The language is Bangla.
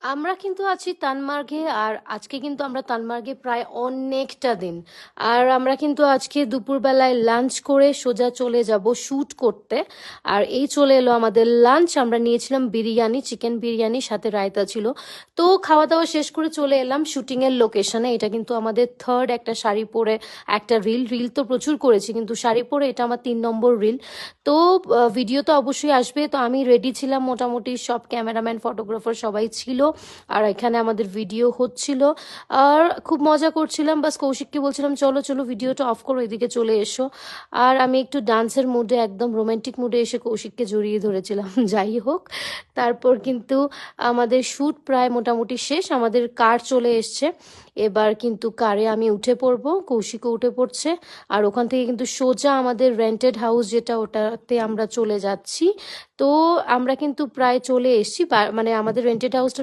আমরা কিন্তু আছি তানমার্গে, আর আজকে কিন্তু আমরা তানমার্গে প্রায় অনেকটা দিন। আর আমরা কিন্তু আজকে দুপুরবেলায় লাঞ্চ করে সোজা চলে যাব শ্যুট করতে। আর এই চলে এলো আমাদের লাঞ্চ। আমরা নিয়েছিলাম বিরিয়ানি, চিকেন বিরিয়ানি, সাথে রায়তা ছিল। তো খাওয়া দাওয়া শেষ করে চলে এলাম শুটিং এর লোকেশনে। এটা কিন্তু আমাদের থার্ড একটা শাড়ি পরে একটা রিল। রিল তো প্রচুর করেছি, কিন্তু শাড়ি পরে এটা আমার 3 নম্বর রিল। তো ভিডিও তো অবশ্যই আসবে। তো আমি রেডি ছিলাম, মোটামুটি সব ক্যামেরাম্যান ফটোগ্রাফার সবাই ছিল। আর এখানে আমাদের ভিডিও হচ্ছিল, আর খুব মজা করছিলাম। বাস কৌশিককে বলছিলাম চলো চলো ভিডিওটা অফ করো, এদিকে চলে এসো। আর আমি একটু ডান্সের মুডে, একদম রোমান্টিক মুডে এসে কৌশিককে জড়িয়ে ধরেছিলাম। যাই হোক, তারপর কিন্তু আমাদের শ্যুট প্রায় মোটামুটি শেষ। আমাদের কার চলে এসছে, এবার কিন্তু কারে আমি উঠে পড়বো, কৌশিকও উঠে পড়ছে। আর ওখান থেকে কিন্তু সোজা আমাদের রেন্টেড হাউস যেটা, ওটাতে আমরা চলে যাচ্ছি। তো আমরা কিন্তু প্রায় চলে এসেছি, মানে আমাদের রেন্টেড হাউসটা